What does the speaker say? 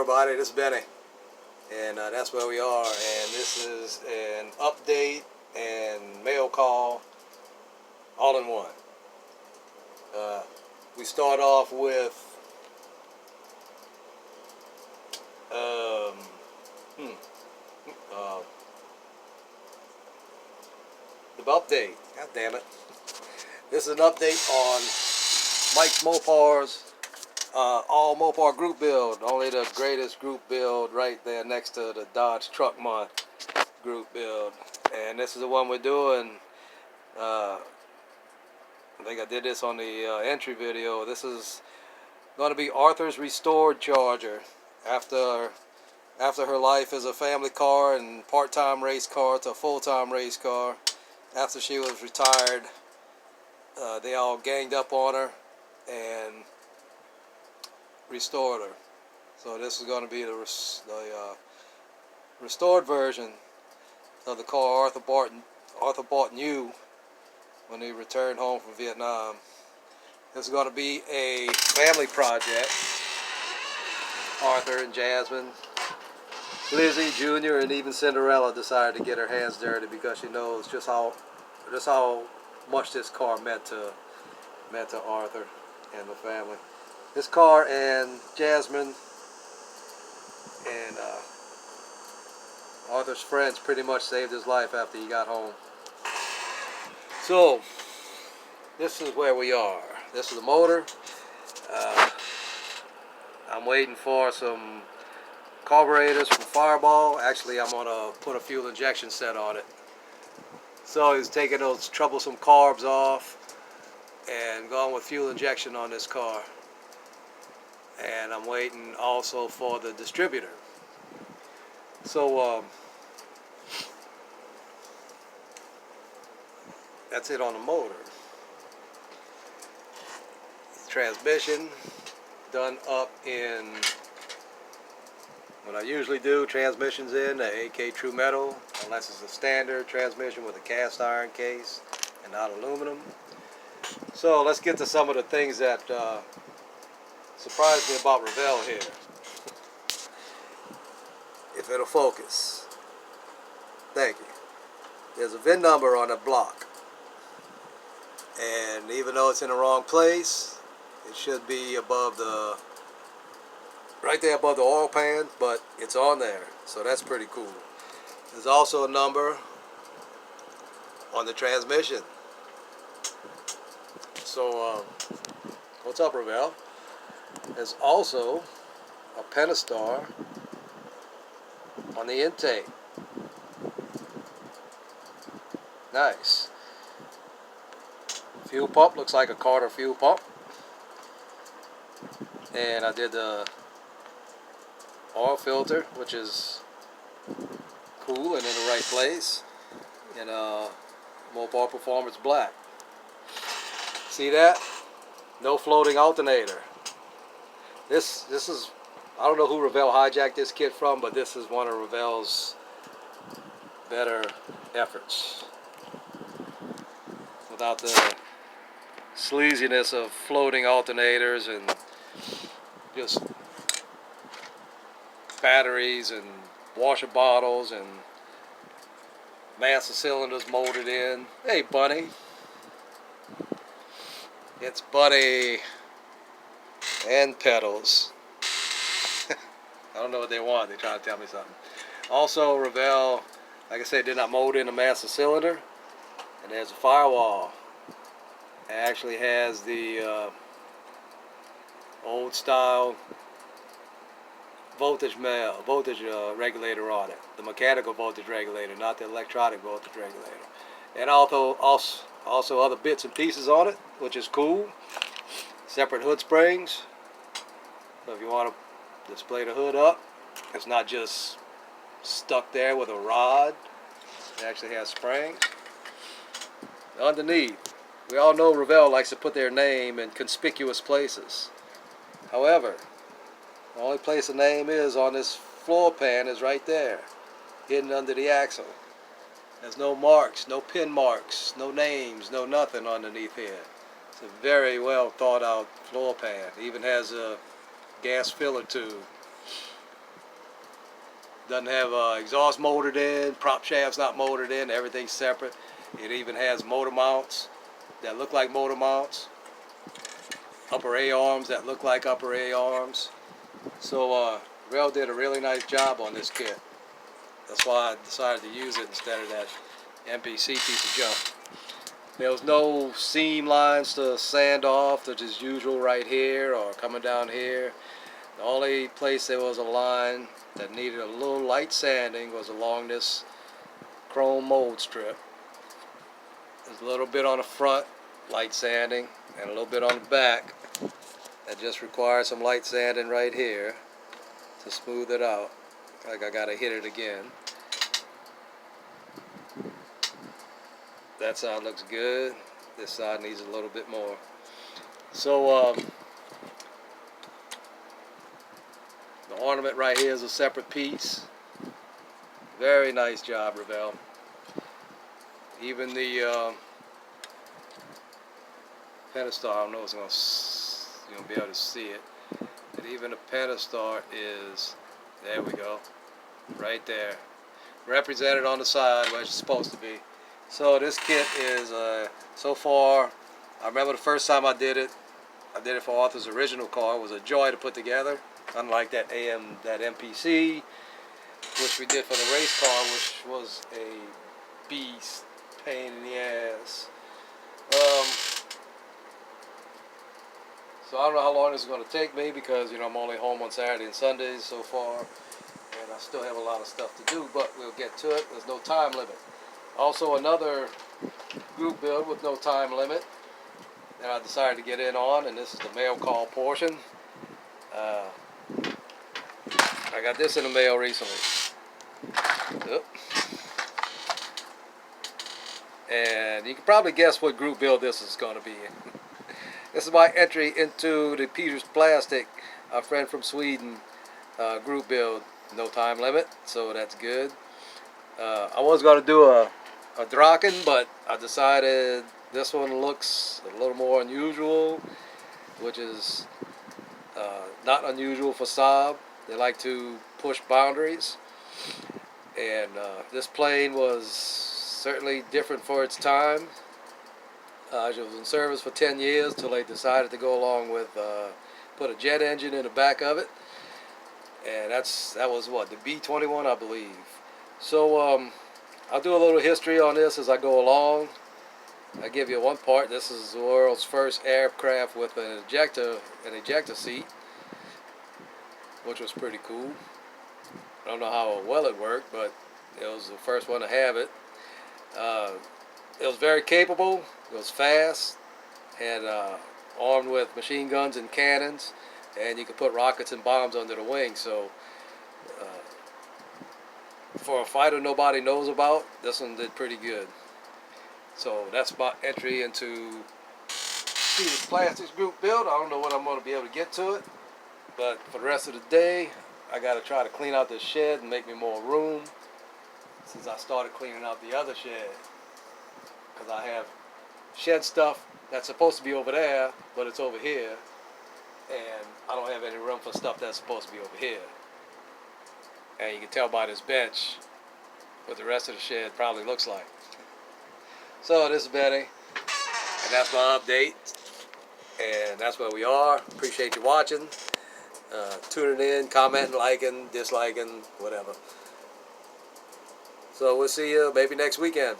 everybody, this is Benny, and that's where we are, and this is an update and mail call all in one. We start off with the update. God damn it. This is an update on Mike's Mopars. All Mopar group build, only the greatest group build right there next to the Dodge Truck Month group build. And this is the one we're doing. I think I did this on the entry video. This is going to be Arthur's restored Charger after her life as a family car and part-time race car to a full-time race car. After she was retired, they all ganged up on her and restored her. So this is going to be the restored version of the car Arthur bought new when he returned home from Vietnam. This is going to be a family project. Arthur and Jasmine, Lizzie Jr., and even Cinderella decided to get her hands dirty because she knows just how much this car meant to Arthur and the family. This car and Jasmine and Arthur's friends pretty much saved his life after he got home. So this is where we are. This is the motor. I'm waiting for some carburetors from Fireball. Actually, I'm going to put a fuel injection set on it. So he's taking those troublesome carbs off and going with fuel injection on this car. And I'm waiting also for the distributor. So that's it on the motor. Transmission done up in what I usually do. Transmissions in the AK True Metal, unless it's a standard transmission with a cast iron case and not aluminum. So let's get to some of the things that surprised me about Revell here. If it'll focus. Thank you. There's a VIN number on the block. And even though it's in the wrong place, it should be above the, right there above the oil pan, but it's on there. So that's pretty cool. There's also a number on the transmission. So, what's up, Revell? There's also a Pentastar on the intake. Nice. Fuel pump looks like a Carter fuel pump. And I did the oil filter, which is cool and in the right place. And Mopar Performance Black. See that? No floating alternator. This is, I don't know who Revell hijacked this kit from, but this is one of Revell's better efforts. Without the sleaziness of floating alternators and just batteries and washer bottles and master cylinders molded in. Hey, Bunny. It's Bunny and pedals. I don't know what they want. They're trying to tell me something. Also, Revell, like I said, did not mold in the master cylinder. And there's a firewall. It actually has the old style voltage regulator on it. The mechanical voltage regulator, not the electronic voltage regulator. And also other bits and pieces on it, which is cool. Separate hood springs. So if you want to display the hood up, it's not just stuck there with a rod. It actually has springs. Underneath, we all know Revell likes to put their name in conspicuous places. However, the only place the name is on this floor pan is right there, hidden under the axle. There's no marks, no pin marks, no names, no nothing underneath here. It's a very well thought out floor pan. It even has a gas filler tube. Doesn't have exhaust motored in, prop shaft's not motored in, everything's separate. It even has motor mounts that look like motor mounts, upper A-arms that look like upper A-arms. So Rel did a really nice job on this kit. That's why I decided to use it instead of that MPC piece of junk. There was no seam lines to sand off, which is usual right here or coming down here. The only place there was a line that needed a little light sanding was along this chrome mold strip. There's a little bit on the front, light sanding, and a little bit on the back that just requires some light sanding right here to smooth it out. Like I gotta hit it again. That side looks good. This side needs a little bit more. So the ornament right here is a separate piece. Very nice job, Revell. Even the Pentastar, I don't know if you're gonna be able to see it, but even the Pentastar is, there we go, right there, represented on the side where it's supposed to be. So this kit is so far, I remember the first time I did it for Arthur's original car. It was a joy to put together, unlike that MPC, which we did for the race car, which was a beast, pain in the ass. So I don't know how long this is going to take me because, you know, I'm only home on Saturday and Sundays so far, and I still have a lot of stuff to do, but we'll get to it. There's no time limit. Also, another group build with no time limit that I decided to get in on, and this is the mail call portion. I got this in the mail recently. Oop. And you can probably guess what group build this is going to be. This is my entry into the Peters Plastic, a friend from Sweden, group build. No time limit, so that's good. I was going to do a Draken, but I decided this one looks a little more unusual, which is not unusual for Saab. They like to push boundaries, and this plane was certainly different for its time. It was in service for 10 years till they decided to go along with put a jet engine in the back of it, and that was what, the B-21, I believe. So I'll do a little history on this as I go along. I give you one part. This is the world's first aircraft with an ejector seat, which was pretty cool. I don't know how well it worked, but it was the first one to have it. It was very capable. It was fast, and armed with machine guns and cannons, and you could put rockets and bombs under the wing. So for a fighter nobody knows about, this one did pretty good. So that's my entry into Peters Plastics group build. I don't know when I'm going to be able to get to it, but for the rest of the day, I got to try to clean out this shed and make me more room, since I started cleaning out the other shed. Because I have shed stuff that's supposed to be over there, but it's over here, and I don't have any room for stuff that's supposed to be over here. And you can tell by this bench what the rest of the shed probably looks like. So this is Benny, and that's my update, and that's where we are. Appreciate you watching, tuning in, commenting, liking, disliking, whatever. So we'll see you maybe next weekend.